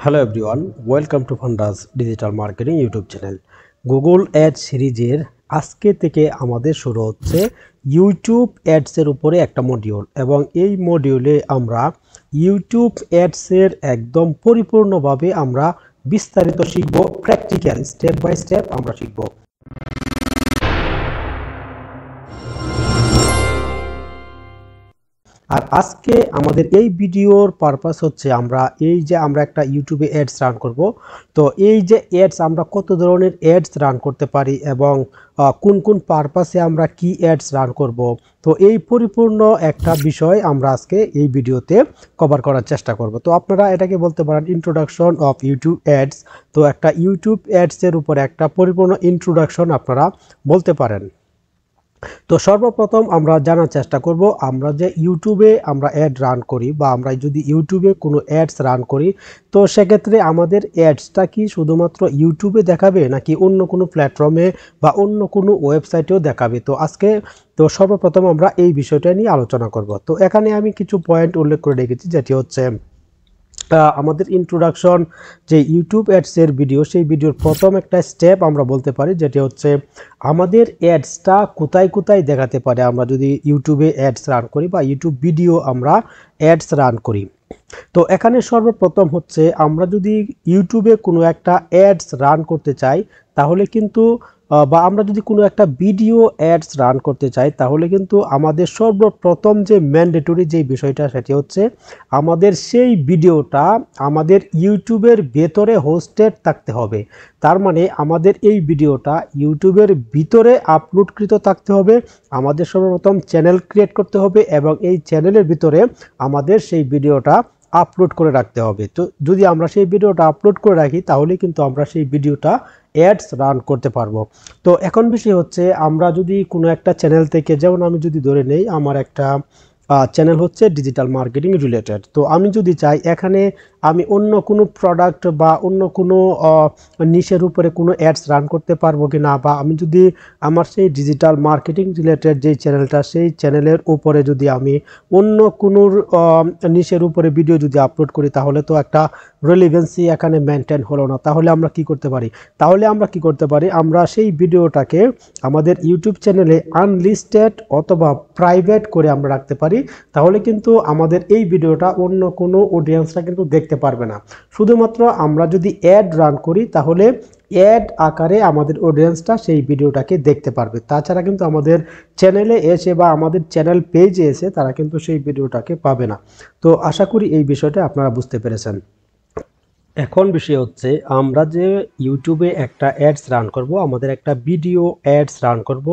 Hello everyone, welcome to ফান্ডাস digital marketing YouTube channel. Google ad সিরিজের আজকে থেকে আমাদের শুরু হচ্ছে ইউটিউব অ্যাডসের উপরে একটা মডিউল, এবং এই মডিউলে আমরা ইউটিউব অ্যাডসের একদম পরিপূর্ণভাবে আমরা বিস্তারিত শিখব, প্র্যাকটিক্যাল স্টেপ বাই স্টেপ আমরা শিখব। আর আজকে আমাদের এই ভিডিওর পারপাস হচ্ছে আমরা একটা ইউটিউবে অ্যাডস রান করব। তো এই যে অ্যাডস, আমরা কত ধরনের অ্যাডস রান করতে পারি এবং কোন কোন পারপাসে আমরা কি অ্যাডস রান করব, তো এই পরিপূর্ণ একটা বিষয় আমরা আজকে এই ভিডিওতে কভার করার চেষ্টা করব। তো আপনারা এটাকে বলতে পারেন ইন্ট্রোডাকশন অফ ইউটিউব অ্যাডস। তো একটা ইউটিউব অ্যাডসের উপরে একটা পরিপূর্ণ ইন্ট্রোডাকশন আপনারা বলতে পারেন। তো সর্বপ্রথম আমরা জানার চেষ্টা করব, আমরা যে ইউটিউবে আমরা অ্যাড রান করি বা আমরা যদি ইউটিউবে কোনো অ্যাডস রান করি, তো সেক্ষেত্রে আমাদের অ্যাডসটা কি শুধুমাত্র ইউটিউবে দেখাবে নাকি অন্য কোনো প্ল্যাটফর্মে বা অন্য কোনো ওয়েবসাইটেও দেখাবে। তো সর্বপ্রথম আমরা এই বিষয়টা নিয়ে আলোচনা করব। তো এখানে আমি কিছু পয়েন্ট উল্লেখ করে রেখেছি, যেটি হচ্ছে আমাদের ইন্ট্রোডাকশন যে ইউটিউব অ্যাডসের ভিডিও, সেই ভিডিওর প্রথম একটা স্টেপ আমরা বলতে পারি, যেটি হচ্ছে আমাদের অ্যাডসটা কোথায় কোথায় দেখাতে পারে আমরা যদি ইউটিউবে অ্যাডস রান করি বা ইউটিউব ভিডিও আমরা অ্যাডস রান করি। তো এখানে সর্বপ্রথম হচ্ছে আমরা যদি ইউটিউবে কোনো একটা অ্যাডস রান করতে চাই, তাহলে কিন্তু বা আমরা যদি কোনো একটা ভিডিও অ্যাডস রান করতে চাই, তাহলে কিন্তু আমাদের সর্বপ্রথম যে ম্যান্ডেটরি যে বিষয়টা, সেটি হচ্ছে আমাদের সেই ভিডিওটা আমাদের ইউটিউবের ভেতরে হোস্টেড থাকতে হবে। তার মানে আমাদের এই ভিডিওটা ইউটিউবের ভিতরে আপলোডকৃত থাকতে হবে। আমাদের সর্বপ্রথম চ্যানেল ক্রিয়েট করতে হবে এবং এই চ্যানেলের ভিতরে আমাদের সেই ভিডিওটা আপলোড করে রাখতে হবে। তো যদি আমরা সেই ভিডিওটা আপলোড করে রাখি, তাহলে কিন্তু আমরা সেই ভিডিওটা অ্যাডস রান করতে পারবো। তো এখন বিষয় হচ্ছে, আমরা যদি কোনো একটা চ্যানেল থেকে, যেমন আমি যদি ধরে নেই আমার একটা চ্যানেল হচ্ছে ডিজিটাল মার্কেটিং রিলেটেড, তো আমি যদি চাই এখানে আমি অন্য কোনো প্রোডাক্ট বা অন্য কোনো নিশের উপরে কোনো অ্যাডস রান করতে পারবো কি না, বা আমি যদি আমার সেই ডিজিটাল মার্কেটিং রিলেটেড যেই চ্যানেলটা, সেই চ্যানেলের উপরে যদি আমি অন্য কোনো নিশের উপরে ভিডিও যদি আপলোড করি, তাহলে তো একটা রেলিভেন্সি এখানে মেনটেন হলো না। তাহলে আমরা কি করতে পারি, আমরা সেই ভিডিওটাকে আমাদের ইউটিউব চ্যানেলে আনলিস্টেড অথবা প্রাইভেট করে আমরা রাখতে পারি। তাহলে কিন্তু আমাদের এই ভিডিওটা অন্য কোনো অডিয়েন্সরা কিন্তু দেখতে পারবে না। শুধুমাত্র আমরা যদি অ্যাড রান করি, তাহলে অ্যাড আকারে আমাদের অডিয়েন্সটা সেই ভিডিওটাকে দেখতে পারবে। তাছাড়া কিন্তু আমাদের চ্যানেলে এসে বা আমাদের চ্যানেল পেজে এসে তারা কিন্তু সেই ভিডিওটাকে পাবে না। তো আশা করি এই বিষয়টা আপনারা বুঝতে পেরেছেন। এখন বিষয় হচ্ছে, আমরা যে ইউটিউবে একটা অ্যাডস রান করব, আমাদের একটা ভিডিও অ্যাডস রান করব,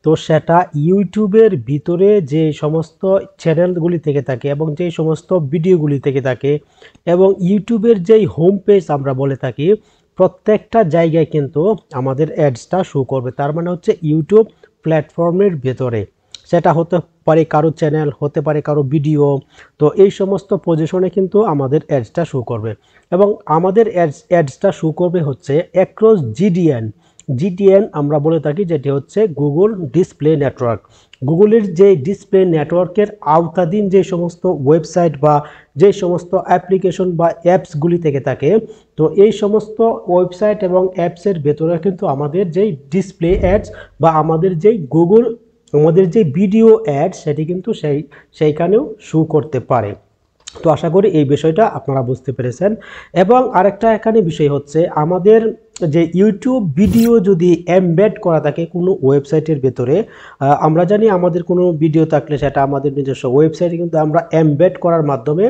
তো সেটা ইউটিউবের ভিতরে যে সমস্ত চ্যানেলগুলি থেকে থাকে এবং যে সমস্ত ভিডিওগুলি থেকে থাকে এবং ইউটিউবের যেই হোম পেজ আমরা বলে থাকি, প্রত্যেকটা জায়গায় কিন্তু আমাদের অ্যাডসটা শো করবে। তার মানে হচ্ছে ইউটিউব প্ল্যাটফর্মের ভেতরে, সেটা হতে পারে কারো চ্যানেল, হতে পারে কারো ভিডিও। তো এই সমস্ত পজিশনে কিন্তু আমাদের অ্যাডসটা শো করবে, এবং আমাদের অ্যাডসটা শো করবে হচ্ছে অ্যাক্রস জিডিএন আমরা বলে থাকি, যেটি হচ্ছে গুগল ডিসপ্লে নেটওয়ার্ক। গুগলের যে ডিসপ্লে নেটওয়ার্কের আওতাধীন যে সমস্ত ওয়েবসাইট বা যে সমস্ত অ্যাপ্লিকেশন বা অ্যাপসগুলি থেকে থাকে, তো এই সমস্ত ওয়েবসাইট এবং অ্যাপসের ভেতরে কিন্তু আমাদের যেই ডিসপ্লে অ্যাডস বা আমাদের যে ভিডিও অ্যাড, সেটি কিন্তু সেইখানেও শো করতে পারে। তো আশা করি এই বিষয়টা আপনারা বুঝতে পেরেছেন। এবং আরেকটা এখানে বিষয় হচ্ছে, আমাদের যে ইউটিউব ভিডিও যদি এমবেড করা থাকে কোনো ওয়েবসাইটের ভেতরে, আমরা জানি আমাদের কোনো ভিডিও থাকলে সেটা আমাদের নিজস্ব ওয়েবসাইটে কিন্তু আমরা এমবেড করার মাধ্যমে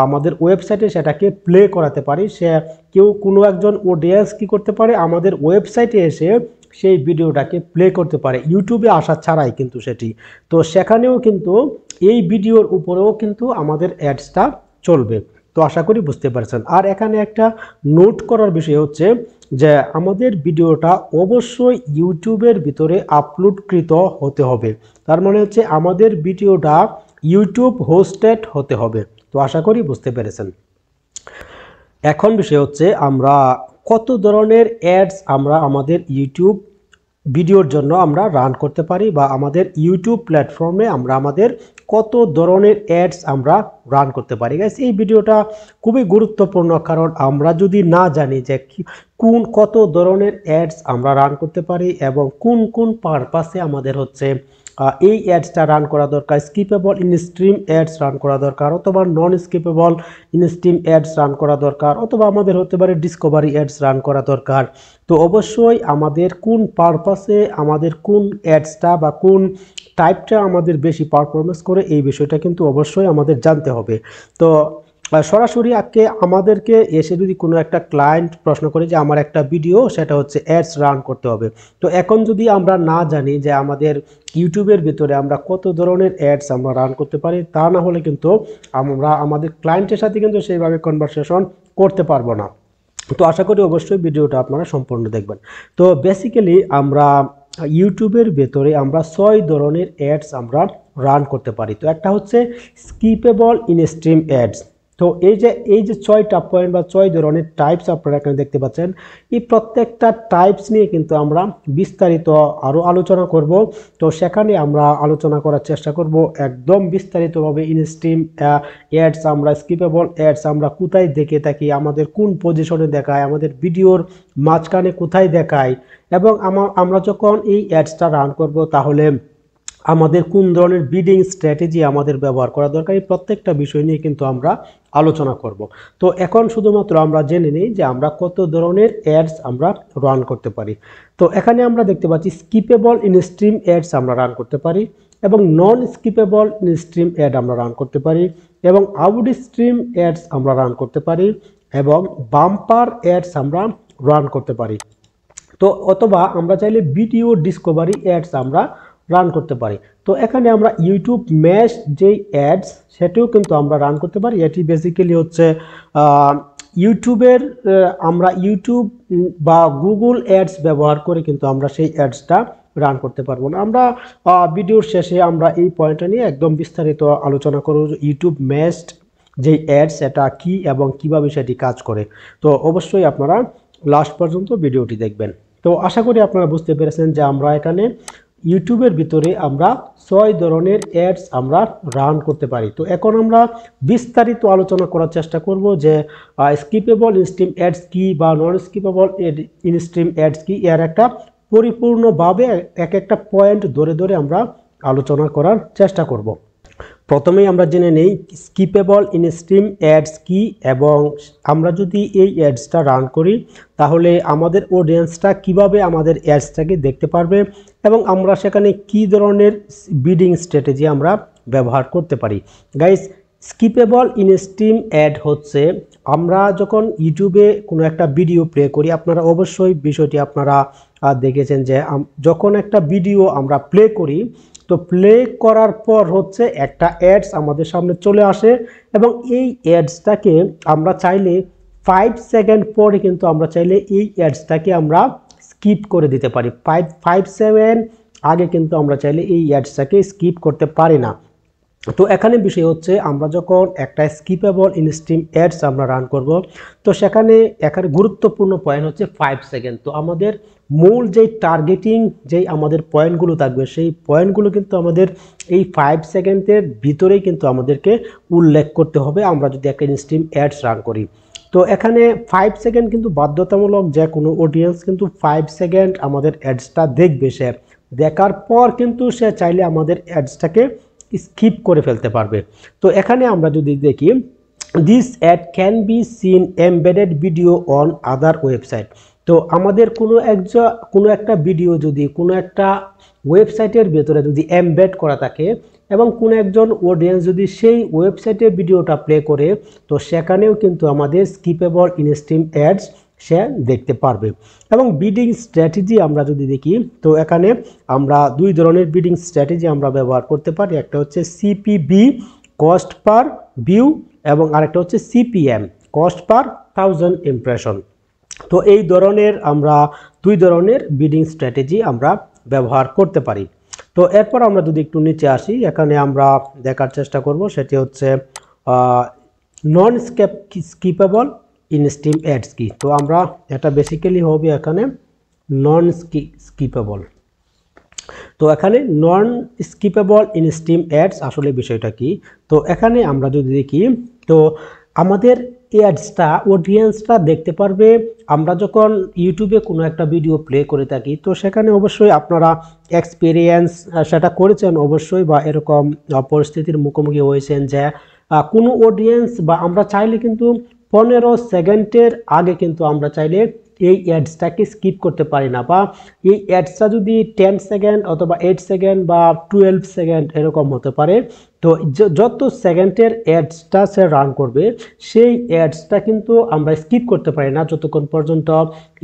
আমাদের ওয়েবসাইটে সেটাকে প্লে করাতে পারি। কোনো একজন অডিয়েন্স কি করতে পারে, আমাদের ওয়েবসাইটে এসে সেই ভিডিওটাকে প্লে করতে পারে ইউটিউবে আসা ছাড়াই কিন্তু সেটি। তো সেখানেও কিন্তু এই ভিডিওর উপরেও কিন্তু আমাদের অ্যাডসটা চলবে। তো আশা করি বুঝতে পারছেন। আর এখানে একটা নোট করার বিষয় হচ্ছে যে আমাদের ভিডিওটা অবশ্যই ইউটিউবের ভিতরে আপলোডকৃত হতে হবে। তার মানে হচ্ছে আমাদের ভিডিওটা ইউটিউব হোস্টেড হতে হবে। তো আশা করি বুঝতে পেরেছেন। এখন বিষয় হচ্ছে, আমরা কত ধরনের অ্যাডস আমরা আমাদের ইউটিউব ভিডিওর জন্য আমরা রান করতে পারি, বা আমাদের ইউটিউব প্ল্যাটফর্মে আমরা আমাদের কত ধরনের অ্যাডস আমরা রান করতে পারি। গাইস এই ভিডিওটা খুবই গুরুত্বপূর্ণ, কারণ আমরা যদি না জানি যে কত ধরনের অ্যাডস আমরা রান করতে পারি এবং কোন কোন পারপাসে আমাদের হচ্ছে এই অ্যাডসটা রান করা দরকার, skippable in stream ads run করা দরকার অথবা নন skippable in stream ads run করা দরকার অথবা আমাদের হতে পারে ডিসকভারি অ্যাডস রান করা দরকার। তো অবশ্যই আমাদের কোন পারপাসে আমাদের কোন অ্যাডসটা বা কোন টাইপটা আমাদের বেশি পারফরমেন্স করে এই বিষয়টা কিন্তু অবশ্যই আমাদের জানতে হবে। তো সরাসরি আমাদেরকে এসে যদি কোনো একটা ক্লায়েন্ট প্রশ্ন করে যে আমার একটা ভিডিও সেটা হচ্ছে অ্যাডস রান করতে হবে, তো এখন যদি আমরা না জানি যে আমাদের ইউটিউবের ভিতরে আমরা কত ধরনের অ্যাডস আমরা রান করতে পারি, তা না হলে কিন্তু আমরা আমাদের ক্লায়েন্টের সাথে কিন্তু সেইভাবে কনভারসেশন করতে পারবো না। তো আশা করি অবশ্যই ভিডিওটা আপনারা সম্পূর্ণ দেখবেন। তো বেসিক্যালি আমরা ইউটিউবের ভেতরে আমরা 6 ধরনের অ্যাডস আমরা রান করতে পারি। তো একটা হচ্ছে স্কিপেবল ইন স্ট্রিম অ্যাডস। তো এই যে 6টা পয়েন্ট বা 6 ধরনের টাইপস আপনারা এখানে দেখতে পাচ্ছেন, এই প্রত্যেকটা টাইপস নিয়ে কিন্তু আমরা বিস্তারিত আরও আলোচনা করব। তো সেখানে আমরা আলোচনা করার চেষ্টা করব একদম বিস্তারিতভাবে ইন স্ট্রিম অ্যাডস, আমরা স্কিপেবল অ্যাডস আমরা কোথায় দেখে থাকি, আমাদের কোন পজিশনে দেখায়, আমাদের ভিডিওর মাঝখানে কোথায় দেখায়, এবং আমরা যখন এই অ্যাডসটা রান করব তাহলে আমাদের কোন ধরনের বিডিং স্ট্র্যাটেজি আমাদের ব্যবহার করা দরকার, এই প্রত্যেকটা বিষয় নিয়ে কিন্তু আমরা আলোচনা করব। তো এখন শুধুমাত্র আমরা জেনে নিই যে আমরা কত ধরনের অ্যাডস আমরা রান করতে পারি। তো এখানে আমরা দেখতে পাচ্ছি স্কিপেবল ইন স্ট্রিম অ্যাডস আমরা রান করতে পারি এবং নন স্কিপেবল ইন স্ট্রিম অ্যাড আমরা রান করতে পারি এবং আউট স্ট্রিম অ্যাডস আমরা রান করতে পারি এবং বাম্পার অ্যাডস আমরা রান করতে পারি। তো অথবা আমরা চাইলে ভিডিও ডিসকভারি অ্যাডস আমরা রান করতে পারি। তো এখানে আমরা ইউটিউব ম্যাশ যেই অ্যাডস সেটাও কিন্তু আমরা রান করতে পারি। এটি বেসিক্যালি হচ্ছে ইউটিউবের আমরা ইউটিউব বা গুগল অ্যাডস ব্যবহার করে কিন্তু আমরা সেই অ্যাডসটা রান করতে পারবো না। আমরা ভিডিওর শেষে আমরা এই পয়েন্টটা নিয়ে একদম বিস্তারিত আলোচনা করব ইউটিউব ম্যাশড যেই অ্যাডস এটা কি এবং কিভাবে সেটি কাজ করে। তো অবশ্যই আপনারা লাস্ট পর্যন্ত ভিডিওটি দেখবেন। তো আশা করি আপনারা বুঝতে পেরেছেন যে আমরা এখানে ইউটিউবের ভিতরে আমরা 6 ধরনের অ্যাডস আমরা রান করতে পারি। তো এখন আমরা বিস্তারিত আলোচনা করার চেষ্টা করব যে স্কিপেবল ইনস্ট্রিম অ্যাডস কি বা নন স্কিপেবল ইনস্ট্রিম অ্যাডস কি, এর একটা পরিপূর্ণভাবে এক একটা পয়েন্ট ধরে ধরে আমরা আলোচনা করার চেষ্টা করব। প্রথমেই আমরা জেনে নেই স্কিপেবল ইন স্ট্রিম অ্যাডস কি, এবং আমরা যদি এই অ্যাডসটা রান করি তাহলে আমাদের অডিয়েন্সটা কিভাবে আমাদের অ্যাডসটাকে দেখতে পারবে এবং আমরা সেখানে কি ধরনের বিডিং স্ট্র্যাটেজি আমরা ব্যবহার করতে পারি। Guys, skippable in stream add হচ্ছে আমরা যখন ইউটিউবে কোনো একটা ভিডিও প্লে করি, আপনারা অবশ্যই বিষয়টি আপনারা দেখেছেন যে যখন একটা ভিডিও আমরা প্লে করি তো প্লে করার পর হচ্ছে একটা অ্যাডস আমাদের সামনে চলে আসে এবং এই অ্যাডসটাকে আমরা চাইলে 5 সেকেন্ড পরে কিন্তু আমরা চাইলে এই অ্যাডসটাকে আমরা স্কিপ করে দিতে পারি। 5-7 আগে কিন্তু আমরা চাইলে এই অ্যাডসটাকে স্কিপ করতে পারি না। তো এখানে বিষয় হচ্ছে আমরা যখন একটা স্কিপেবল ইন স্ট্রিম অ্যাডস আমরা রান করব তো সেখানে এখানে গুরুত্বপূর্ণ পয়েন্ট হচ্ছে 5 সেকেন্ড। তো আমাদের মূল যেই টার্গেটিং যেই আমাদের পয়েন্টগুলো থাকবে সেই পয়েন্টগুলো কিন্তু আমাদের এই 5 সেকেন্ডের ভিতরেই কিন্তু আমাদেরকে উল্লেখ করতে হবে আমরা যদি একটা ইনস্ট্রিম অ্যাডস রান করি। তো এখানে 5 সেকেন্ড কিন্তু বাধ্যতামূলক, যে কোনো অডিয়েন্স কিন্তু 5 সেকেন্ড আমাদের অ্যাডসটা দেখবে। সে দেখার পর কিন্তু সে চাইলে আমাদের অ্যাডসটাকে স্কিপ করে ফেলতে পারবে। তো এখানে আমরা যদি দেখি this ad can be seen embedded video on other website. তো আমাদের কোনো একটা ভিডিও যদি কোনো একটা ওয়েবসাইটের ভেতরে যদি এমবেড করা থাকে এবং কোনো একজন অডিয়েন্স যদি সেই ওয়েবসাইটে ভিডিওটা প্লে করে তো সেখানেও কিন্তু আমাদের স্কিপেবল ইন স্ট্রিম অ্যাডস সে দেখতে পারবে। এবং বিডিং স্ট্র্যাটেজি আমরা যদি দেখি তো এখানে আমরা 2 ধরনের বিডিং স্ট্র্যাটেজি আমরা ব্যবহার করতে পারি। একটা হচ্ছে সিপিবি, কস্ট পার ভিউ, এবং আরেকটা হচ্ছে সিপিএম, কস্ট পার 1000 ইমপ্রেশন। তো এই ধরনের আমরা 2 ধরনের বিডিং স্ট্র্যাটেজি আমরা ব্যবহার করতে পারি। তো এরপর আমরা যদি একটু নিচে আসি, এখানে আমরা দেখার চেষ্টা করব সেটি হচ্ছে নন স্কিপেবল ইন স্ট্রিম অ্যাডস কি। তো আমরা এটা বেসিক্যালি হবে এখানে নন স্কিপেবল। তো এখানে নন স্কিপেবল ইন স্ট্রিম অ্যাডস আসলে বিষয়টা কি। তো এখানে আমরা যদি দেখি, তো আমাদের অ্যাডসটা অডিয়েন্সটা দেখতে পারবে আমরা যখন ইউটিউবে কোনো একটা ভিডিও প্লে করে থাকি। তো সেখানে অবশ্যই আপনারা এক্সপিরিয়েন্স সেটা করেছেন অবশ্যই, বা এরকম পরিস্থিতির মুখোমুখি হয়েছেন যে কোনো অডিয়েন্স বা আমরা চাইলে কিন্তু 15 সেকেন্ডের আগে কিন্তু আমরা চাইলে এই অ্যাডসটাকে স্কিপ করতে পারি না, বা এই অ্যাডসটা যদি 10 সেকেন্ড অথবা 8 সেকেন্ড বা 12 সেকেন্ড এরকম হতে পারে। তো যত সেকেন্ডের অ্যাডসটা সে রান করবে সেই অ্যাডসটা কিন্তু আমরা স্কিপ করতে পারি না যতক্ষণ পর্যন্ত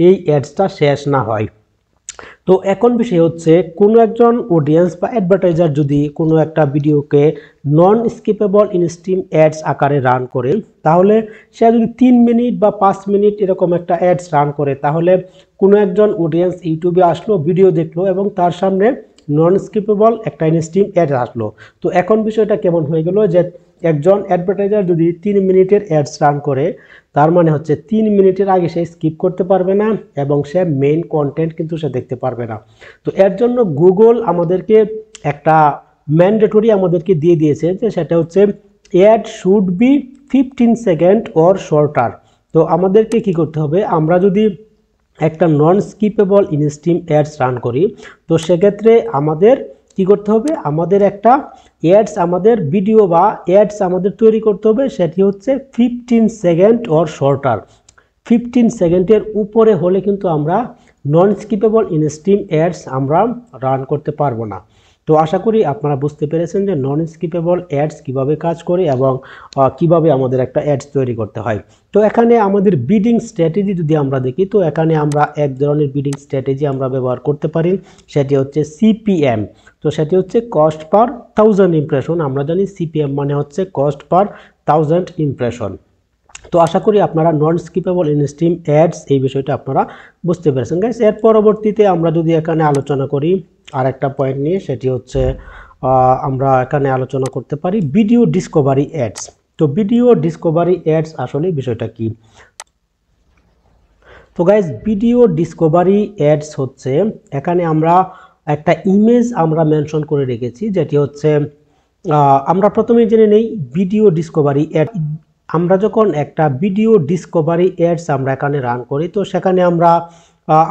এই অ্যাডসটা শেষ না হয়। তো এখন বিষয় হচ্ছে কোনো একজন অডিয়েন্স বা অ্যাডভার্টাইজার যদি কোনো একটা ভিডিওকে নন স্কিপেবল ইন স্ট্রিম অ্যাডস আকারে রান করে, তাহলে সে যদি 3 মিনিট বা 5 মিনিট এরকম একটা অ্যাডস রান করে, তাহলে কোনো একজন অডিয়েন্স ইউটিউবে আসলো, ভিডিও দেখলো এবং তার সামনে নন স্কিপেবল একটা ইন স্ট্রিম অ্যাড আসলো। তো এখন বিষয়টা কেমন হয়ে গেল যে একজন অ্যাডভার্টাইজার যদি 3 মিনিটের অ্যাডস রান করে, তার মানে হচ্ছে 3 মিনিটের আগে সে স্কিপ করতে পারবে না এবং সে মেইন কন্টেন্ট কিন্তু সে দেখতে পারবে না। তো এর জন্য গুগল আমাদেরকে একটা ম্যান্ডেটরি আমাদেরকে দিয়ে দিয়েছে, যে সেটা হচ্ছে ad should be 15 second or shorter. তো আমাদেরকে কি করতে হবে, আমরা যদি একটা non skippable in stream ads run করি, তো সেক্ষেত্রে আমাদের কি করতে হবে, আমাদের একটা অ্যাডস আমাদের ভিডিও বা অ্যাডস আমাদের তৈরি করতে হবে, সেটি হচ্ছে 15 সেকেন্ড অর শর্টার। 15 সেকেন্ডের উপরে হলে কিন্তু আমরা নন স্কিপেবল ইন স্ট্রিম অ্যাডস আমরা রান করতে পারবো না। তো আশা করি আপনারা বুঝতে পেরেছেন যে নন স্কিপেবল অ্যাডস কিভাবে কাজ করে এবং কিভাবে আমাদের একটা অ্যাডস তৈরি করতে হয়। তো এখানে আমাদের বিডিং স্ট্র্যাটেজি যদি আমরা দেখি, তো এখানে আমরা এক ধরনের বিডিং স্ট্র্যাটেজি আমরা ব্যবহার করতে পারি, সেটি হচ্ছে সিপিএম। তো সেটি হচ্ছে কস্ট পার 1000 ইমপ্রেশন। আমরা জানি সিপিএম মানে হচ্ছে কস্ট পার 1000 ইমপ্রেশন। তো আশা করি আপনারা নন স্কিপেবল ইন স্ট্রিম অ্যাডস এই বিষয়টা আপনারা বুঝতে পেরেছেন গাইস। এর পরবর্তীতে আমরা যদি এখানে আলোচনা করি আর একটা পয়েন্ট নিয়ে, সেটি হচ্ছে আমরা এখানে আলোচনা করতে পারি ভিডিও ডিসকভারি অ্যাডস। তো ভিডিও ডিসকভারি অ্যাডস আসলে বিষয়টা কি। তো গাইস, ভিডিও ডিসকভারি অ্যাডস হচ্ছে, এখানে আমরা একটা ইমেজ আমরা মেনশন করে রেখেছি, যেটি হচ্ছে আমরা প্রথমেই জেনে নেই ভিডিও ডিসকভারি অ্যাড। আমরা যখন একটা ভিডিও ডিসকভারি অ্যাডস আমরা এখানে রান করি, তো সেখানে আমরা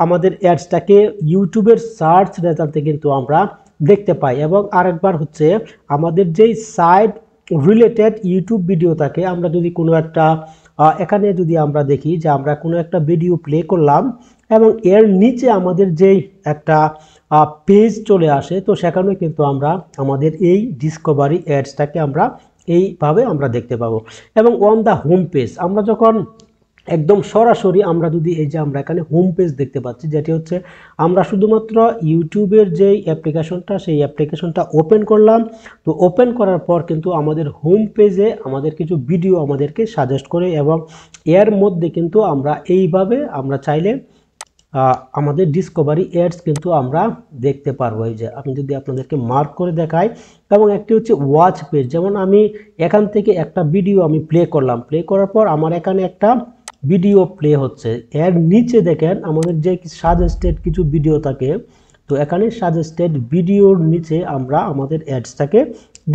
আমাদের অ্যাডসটাকে ইউটিউবের সার্চ রেজাল্টে কিন্তু আমরা দেখতে পাই, এবং আরেকবার হচ্ছে আমাদের যেই সাইট রিলেটেড ইউটিউব ভিডিও থাকে, আমরা যদি কোনো একটা এখানে যদি আমরা দেখি যে আমরা কোনো একটা ভিডিও প্লে করলাম এবং এর নিচে আমাদের যেই একটা পেজ চলে আসে, তো সেখানে কিন্তু আমরা আমাদের এই ডিসকভারি অ্যাডসটাকে আমরা এইভাবে আমরা দেখতে পাবো। এবং অন দ্য হোম পেজ আমরা যখন একদম সরাসরি আমরা যদি এই যে আমরা এখানে হোম পেজ দেখতে পাচ্ছি, যেটি হচ্ছে আমরা শুধুমাত্র ইউটিউবের যেই অ্যাপ্লিকেশনটা সেই অ্যাপ্লিকেশনটা ওপেন করলাম। তো ওপেন করার পর কিন্তু আমাদের হোম পেজে আমাদের কিছু ভিডিও আমাদেরকে সাজেস্ট করে, এবং এর মধ্যে কিন্তু আমরা এইভাবে আমরা চাইলে আমাদের ডিসকভারি অ্যাডস কিন্তু আমরা দেখতে পারবো। এই যে আমি যদি আপনাদেরকে মার্ক করে দেখাই, এবং একটি হচ্ছে ওয়াচ পেজ। যেমন আমি এখান থেকে একটা ভিডিও আমি প্লে করলাম, প্লে করার পর আমার এখানে একটা ভিডিও প্লে হচ্ছে, এর নিচে দেখেন আমাদের যে সাজেস্টেড কিছু ভিডিও থাকে, তো এখানে সাজেস্টেড ভিডিওর নিচে আমরা আমাদের অ্যাডসটাকে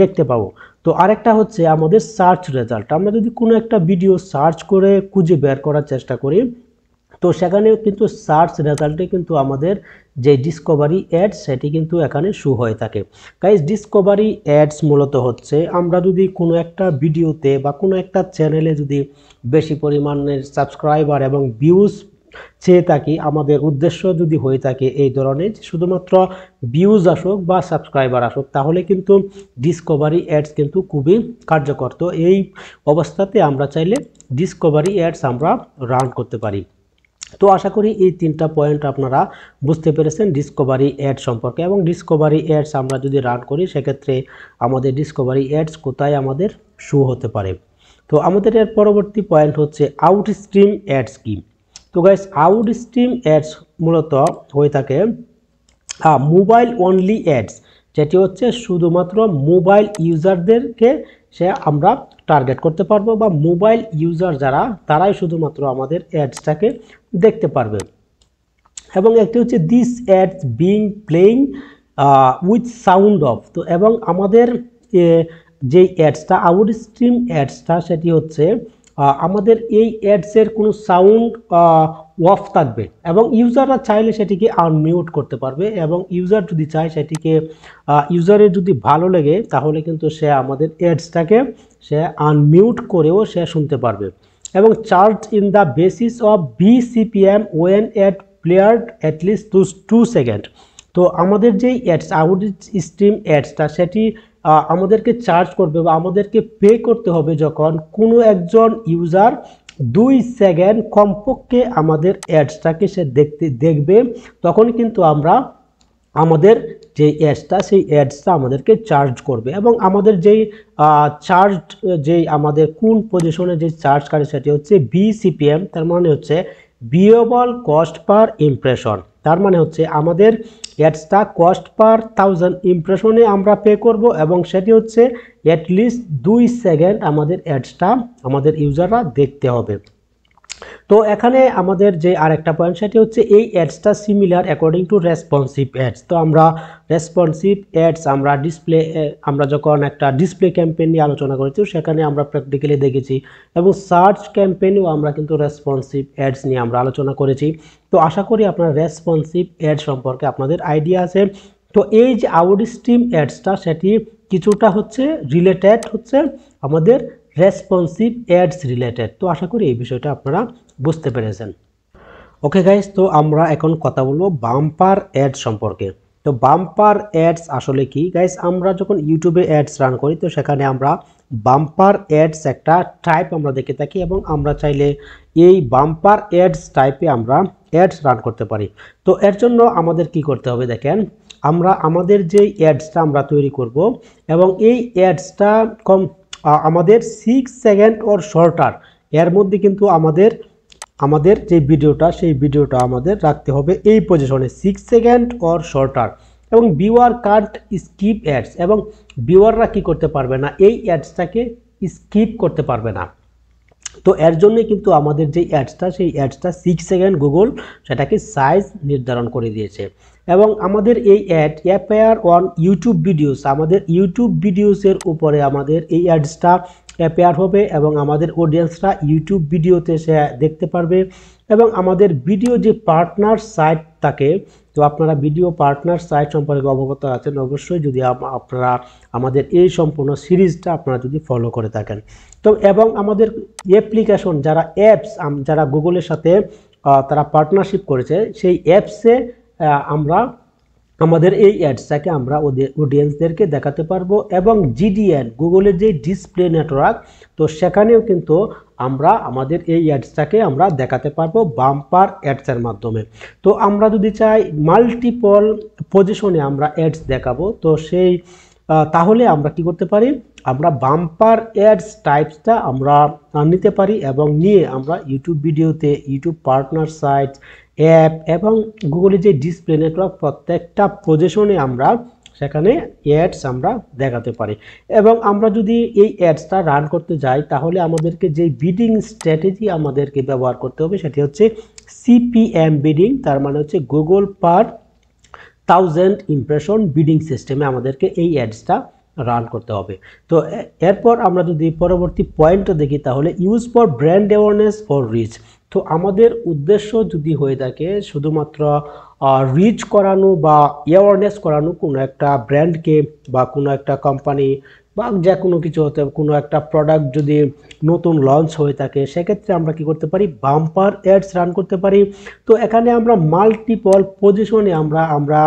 দেখতে পাবো। তো আরেকটা হচ্ছে আমাদের সার্চ রেজাল্ট। আমরা যদি কোনো একটা ভিডিও সার্চ করে খুঁজে বের করার চেষ্টা করি, তো সেখানে কিন্তু সার্চ রেজাল্টে কিন্তু আমাদের যে ডিসকভারি অ্যাডস সেটি কিন্তু এখানে শো হয়ে থাকে। গাইস, ডিসকভারি অ্যাডস মূলত হচ্ছে আমরা যদি কোনো একটা ভিডিওতে বা কোনো একটা চ্যানেলে যদি বেশি পরিমাণের সাবস্ক্রাইবার এবং ভিউজ চেয়ে থাকি, আমাদের উদ্দেশ্য যদি হয়ে থাকে এই ধরনের শুধুমাত্র ভিউজ আসুক বা সাবস্ক্রাইবার আসুক, তাহলে কিন্তু ডিসকভারি অ্যাডস কিন্তু খুবই কার্যকর। তো এই অবস্থাতে আমরা চাইলে ডিসকভারি অ্যাডস আমরা রান করতে পারি। তো আশা করি এই তিনটা পয়েন্ট আপনারা বুঝতে পেরেছেন ডিসকভারি অ্যাড সম্পর্কে। এবং ডিসকভারি অ্যাডস আমরা যদি রান করি, সেক্ষেত্রে আমাদের ডিসকভারি অ্যাডস কোথায় আমাদের শো হতে পারে। তো আমাদের এর পরবর্তী পয়েন্ট হচ্ছে আউটস্ট্রিম অ্যাডস কি। তো গাইস, আউটস্ট্রিম অ্যাডস মূলত হয়ে থাকে মোবাইল অনলি অ্যাডস, যেটি হচ্ছে শুধুমাত্র মোবাইল ইউজারদেরকে আমরা টার্গেট করতে পারবো, বা মোবাইল ইউজার যারা তারাই শুধুমাত্র আমাদের অ্যাডসটাকে দেখতে পারবে। এবং একটি হচ্ছে this ads being playing with sound of. তো এবং আমাদের যেই অ্যাডসটা আউটস্ট্রিম অ্যাডসটা সেটি হচ্ছে আমাদের এই অ্যাডসের কোনো সাউন্ড অফ থাকবে এবং ইউজাররা চাইলে সেটিকে আনমিউট করতে পারবে এবং ইউজার যদি চায় সেটিকে ইউজারের যদি ভালো লাগে তাহলে কিন্তু সে আমাদের অ্যাডসটাকে সে আনমিউট করেও সে শুনতে পারবে। এবং charge in the basis of BCPM when ad played at least 2 second. তো আমাদের যেই অ্যাডস আউট স্ট্রিম অ্যাডসটা সেটি আমাদেরকে চার্জ করবে বা আমাদেরকে পে করতে হবে যখন কোনো একজন ইউজার 2 সেকেন্ড কমপক্ষে আমাদের অ্যাডসটাকে সে দেখবে, তখন কিন্তু আমরা আমাদের যে অ্যাডসটা সেই অ্যাডসটা আমাদেরকে চার্জ করবে। এবং আমাদের যেই চার্জ যেই আমাদের কোন পজিশনে যে চার্জ করে সেটি হচ্ছে BCPM, তার মানে হচ্ছে ভিউয়েবল কস্ট পার ইমপ্রেশন। তার মানে হচ্ছে আমাদের অ্যাডসটা কস্ট পার 1000 ইমপ্রেশনে আমরা পে করব এবং সেটি হচ্ছে অ্যাটলিস্ট 2 সেকেন্ড আমাদের অ্যাডসটা আমাদের ইউজাররা দেখতে হবে। তো এখানে আমাদের যে আরেকটা পয়েন্ট সেটি হচ্ছে এই অ্যাডসটা similar according to responsive ads. তো আমরা রেসপন্সিভ অ্যাডস আমরা যখন একটা ডিসপ্লে ক্যাম্পেইন নিয়ে আলোচনা করেছি সেখানে আমরা প্র্যাকটিক্যালি দেখেছি এবং সার্চ ক্যাম্পেইনেও আমরা কিন্তু রেসপন্সিভ অ্যাডস নিয়ে আমরা আলোচনা করেছি। তো আশা করি আপনার রেসপন্সিভ অ্যাড সম্পর্কে আপনাদের আইডিয়া আছে। তো এই যে আউটস্ট্রিম অ্যাডসটা সেটি কিছুটা হচ্ছে রিলেটেড হচ্ছে আমাদের রেসপন্সিভ অ্যাডস রিলেটেড। তো আশা করি এই বিষয়টা আপনারা বুঝতে পেরেছেন। ওকে গাইস, তো আমরা এখন কথা বলবো বাম্পার অ্যাড সম্পর্কে। তো বাম্পার অ্যাডস আসলে কি গাইস? আমরা যখন ইউটিউবে অ্যাডস রান করি তো সেখানে আমরা বাম্পার অ্যাডস একটা টাইপ আমরা দেখে থাকি এবং আমরা চাইলে এই বাম্পার অ্যাডস টাইপে আমরা অ্যাডস রান করতে পারি। তো এর জন্য আমাদের কি করতে হবে দেখেন, আমরা আমাদের যে অ্যাডসটা আমরা তৈরি করব এবং এই অ্যাডসটা আমাদের 6 সেকেন্ড অর শর্টার, এর মধ্যে কিন্তু আমাদের যে ভিডিওটা সেই ভিডিওটা আমাদের রাখতে হবে এই পজিশনে 6 সেকেন্ড অর শর্টার। এবং ভিউয়ার কান্ট স্কিপ অ্যাডস, এবং ভিউয়াররা কি করতে পারবে না, এই অ্যাডসটাকে স্কিপ করতে পারবে না। তো এর জন্যই কিন্তু আমাদের যে অ্যাডসটা সেই অ্যাডসটা 6 সেকেন্ড গুগল সেটাকে সাইজ নির্ধারণ করে দিয়েছে। এবং আমাদের এই ad appear on YouTube videos, আমাদের ইউটিউব ভিডিওসের উপরে আমাদের এই অ্যাডসটা অ্যাপিয়ার হবে এবং আমাদের অডিয়েন্সরা ইউটিউব ভিডিওতে সে দেখতে পারবে। এবং আমাদের ভিডিও যে পার্টনার সাইট থাকে, তো আপনারা ভিডিও পার্টনার সাইট সম্পর্কে অবগত আছেন অবশ্যই, যদি আপনারা আমাদের এই সম্পূর্ণ সিরিজটা আপনারা যদি ফলো করে থাকেন। তো এবং আমাদের অ্যাপ্লিকেশন যারা অ্যাপস যারা গুগলের সাথে তারা পার্টনারশিপ করেছে সেই অ্যাপসে আমরা আমাদের এই অ্যাডসটাকে আমরা অডিয়েন্সদেরকে দেখাতে পারবো। এবং GDN গুগলের যে ডিসপ্লে নেটওয়ার্ক, তো সেখানেও কিন্তু আমরা আমাদের এই অ্যাডসটাকে আমরা দেখাতে পারবো বাম্পার অ্যাডসের মাধ্যমে। তো আমরা যদি চাই মাল্টিপল পজিশনে আমরা অ্যাডস দেখাবো, তো তাহলে আমরা কি করতে পারি, আমরা বাম্পার অ্যাডস টাইপসটা আমরা নিতে পারি এবং নিয়ে আমরা ইউটিউব ভিডিওতে, ইউটিউব পার্টনার সাইট, অ্যাপ এবং গুগলের যে ডিসপ্লে নেটওয়ার্ক প্রত্যেকটা পজিশনে আমরা সেখানে অ্যাডস আমরা দেখাতে পারি। এবং আমরা যদি এই অ্যাডসটা রান করতে যাই তাহলে আমাদেরকে যে বিডিং স্ট্র্যাটেজি আমাদেরকে ব্যবহার করতে হবে সেটি হচ্ছে CPM বিডিং, তার মানে হচ্ছে গুগল পার 1000 ইমপ্রেশন বিডিং সিস্টেমে আমাদেরকে এই অ্যাডসটা রান করতে হবে। তো এরপর আমরা যদি পরবর্তী পয়েন্টটা দেখি তাহলে use for brand awareness for reach. তো আমাদের উদ্দেশ্য যদি হয়ে থাকে শুধুমাত্র রিচ করানো বা অ্যাওয়ারনেস করানো কোনো একটা ব্র্যান্ডকে বা কোনো একটা কোম্পানি বা যে কোনো কিছু হতে, কোনো একটা প্রোডাক্ট যদি নতুন লঞ্চ হয়ে থাকে সেক্ষেত্রে আমরা কি করতে পারি, বাম্পার অ্যাডস রান করতে পারি। তো এখানে আমরা মাল্টিপল পজিশনে আমরা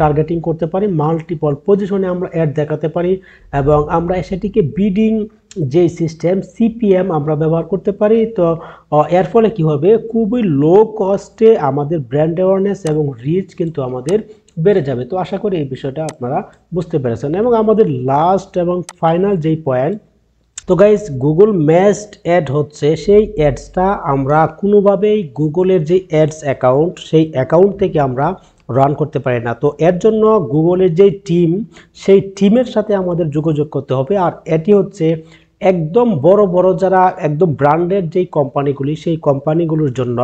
টার্গেটিং করতে পারি, মাল্টিপল পজিশনে আমরা অ্যাড দেখাতে পারি এবং আমরা সেটিকে বিডিং যে সিস্টেম CPM আমরা ব্যবহার করতে পারি। তো এর ফলে কি হবে, খুবই লো কস্টে আমাদের ব্র্যান্ড অ্যাওয়ারনেস এবং রিচ কিন্তু আমাদের বেড়ে যাবে। তো আশা করি এই বিষয়টা আপনারা বুঝতে পেরেছেন। এবং আমাদের লাস্ট এবং ফাইনাল যেই পয়েন্ট, তো গাইস গুগল ম্যাস্ট অ্যাড হচ্ছে সেই অ্যাডসটা আমরা কোনোভাবেই গুগলের যে অ্যাডস অ্যাকাউন্ট সেই অ্যাকাউন্ট থেকে আমরা রান করতে পারি না। তো এর জন্য গুগলের যে টিম সেই টিমের সাথে আমাদের যোগাযোগ করতে হবে। আর এটি হচ্ছে একদম বড় বড় যারা একদম ব্র্যান্ডেড যেই কোম্পানিগুলি সেই কোম্পানিগুলোর জন্য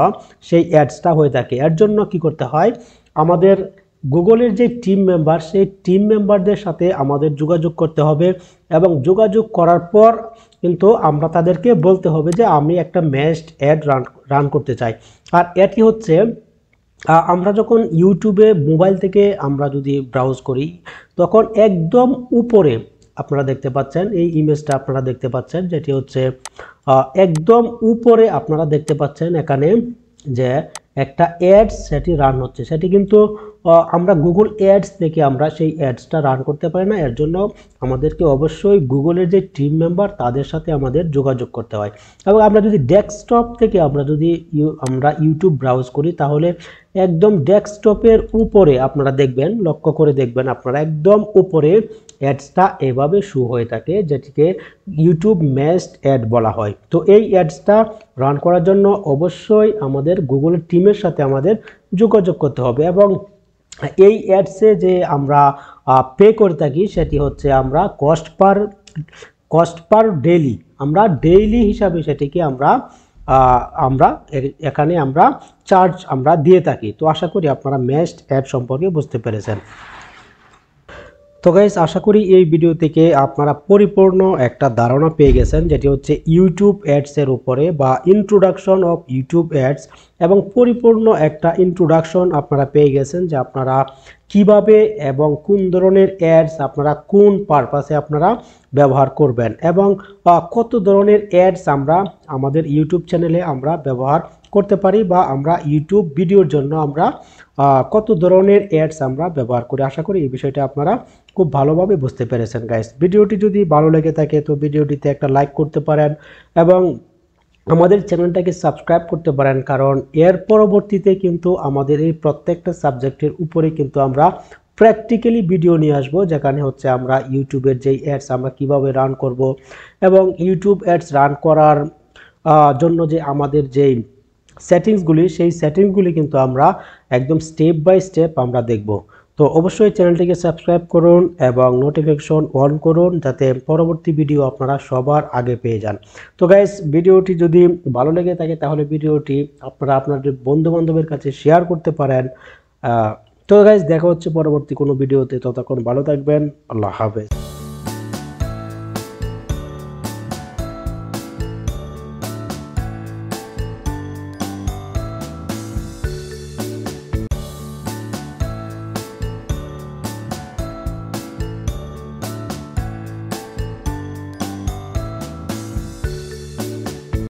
সেই অ্যাডসটা হয়ে থাকে। এর জন্য কি করতে হয়, আমাদের গুগলের যে টিম মেম্বার সেই টিম মেম্বারদের সাথে আমাদের যোগাযোগ করতে হবে এবং যোগাযোগ করার পর কিন্তু আমরা তাদেরকে বলতে হবে যে আমি একটা ম্যাশড অ্যাড রান করতে চাই। আর এটি হচ্ছে আমরা যখন ইউটিউবে মোবাইল থেকে আমরা যদি ব্রাউজ করি তখন একদম উপরে আপনারা দেখতে পাচ্ছেন, এই ইমেজটা আপনারা দেখতে পাচ্ছেন যেটি হচ্ছে একদম উপরে আপনারা দেখতে পাচ্ছেন এখানে যে একটা অ্যাডস সেটি রান হচ্ছে। সেটি কিন্তু আমরা গুগল অ্যাডস থেকে আমরা সেই অ্যাডসটা রান করতে পারি না। এর জন্য আমাদেরকে অবশ্যই গুগলের যে টিম মেম্বার তাদের সাথে আমাদের যোগাযোগ করতে হয়। এবং আমরা যদি ডেস্কটপ থেকে আমরা যদি ইউটিউব ব্রাউজ করি তাহলে একদম ডেস্কটপের উপরে আপনারা দেখবেন, লক্ষ্য করে দেখবেন আপনারা একদম উপরে অ্যাডসটা এভাবে শো হয়ে থাকে, যেটিকে ইউটিউব ম্যাশড অ্যাড বলা হয়। তো এই অ্যাডসটা রান করার জন্য অবশ্যই আমাদের গুগলের টিমের সাথে আমাদের যোগাযোগ করতে হবে। এবং এই অ্যাডসে যে আমরা পে করে থাকি সেটি হচ্ছে আমরা কস্ট পার ডেইলি, আমরা ডেইলি হিসাবে সেটিকে আমরা এখানে আমরা চার্জ আমরা দিয়ে থাকি। তো আশা করি আপনারা ম্যাশড অ্যাড সম্পর্কে বুঝতে পেরেছেন। তো গাইস, আশা করি এই ভিডিও থেকে আপনারা পরিপূর্ণ একটা ধারণা পেয়ে গেছেন, যেটি হচ্ছে ইউটিউব অ্যাডসের উপরে বা ইন্ট্রোডাকশন অফ ইউটিউব অ্যাডস, এবং পরিপূর্ণ একটা ইন্ট্রোডাকশন আপনারা পেয়ে গেছেন যে আপনারা কিভাবে এবং কোন ধরনের অ্যাডস আপনারা কোন পারপাসে আপনারা ব্যবহার করবেন এবং কত ধরনের অ্যাডস আমরা আমাদের ইউটিউব চ্যানেলে আমরা ব্যবহার করতে পারি বা আমরা ইউটিউব ভিডিওর জন্য আমরা কত ধরনের অ্যাডস আমরা ব্যবহার করি। আশা করি এই বিষয়টা আপনারা খুব ভালোভাবে বুঝতে পেরেছেন গাইস। ভিডিওটি যদি ভালো লেগে থাকে তো ভিডিওটিতে একটা লাইক করতে পারেন এবং আমাদের চ্যানেলটাকে সাবস্ক্রাইব করতে পারেন, কারণ এর পরবর্তীতে কিন্তু আমাদের এই প্রত্যেকটা সাবজেক্টের উপরে কিন্তু আমরা প্র্যাকটিক্যালি ভিডিও নিয়ে আসবো, যেখানে হচ্ছে আমরা ইউটিউবের যেই অ্যাডস আমরা কিভাবে রান করব এবং ইউটিউব অ্যাডস রান করার জন্য যে আমাদের যেই সেটিংসগুলি সেই সেটিংসগুলি কিন্তু আমরা একদম স্টেপ বাই স্টেপ আমরা দেখব। তো অবশ্যই চ্যানেলটিকে সাবস্ক্রাইব করুন এবং নোটিফিকেশন অন করুন, যাতে পরবর্তী ভিডিও আপনারা সবার আগে পেয়ে যান। তো গাইস, ভিডিওটি যদি ভালো লেগে থাকে তাহলে ভিডিওটি আপনারা আপনাদের বন্ধু বান্ধবের কাছে শেয়ার করতে পারেন। তো গাইস, দেখা হচ্ছে পরবর্তী কোনো ভিডিওতে, ততক্ষণ ভালো থাকবেন। আল্লাহ হাফেজ।